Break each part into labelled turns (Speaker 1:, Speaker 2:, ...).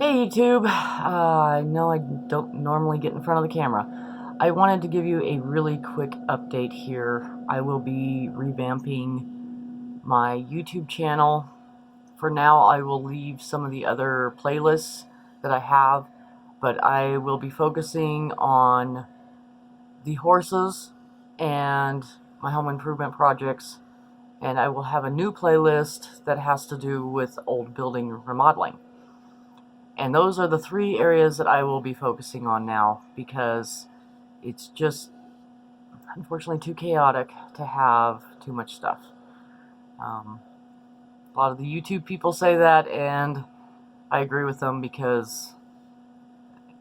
Speaker 1: Hey YouTube, I know I don't normally get in front of the camera. I wanted to give you a really quick update here. I will be revamping my YouTube channel. For now, I will leave some of the other playlists that I have, but I will be focusing on the horses and my home improvement projects, and I will have a new playlist that has to do with old building remodeling. And those are the three areas that I will be focusing on now, because it's just unfortunately too chaotic to have too much stuff. A lot of the YouTube people say that, and I agree with them, because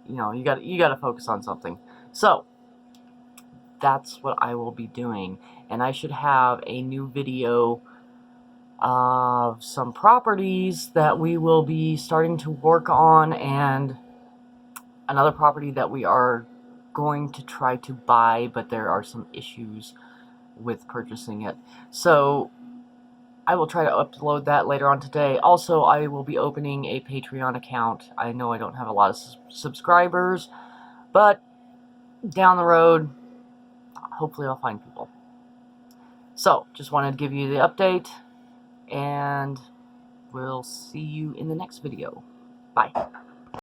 Speaker 1: you got to focus on something. So that's what I will be doing, and I should have a new video of some properties that we will be starting to work on, and another property that we are going to try to buy, but there are some issues with purchasing it. So I will try to upload that later on today. Also, I will be opening a Patreon account. I know I don't have a lot of subscribers, but down the road, hopefully I'll find people. So, just wanted to give you the update, and we'll see you in the next video. Bye.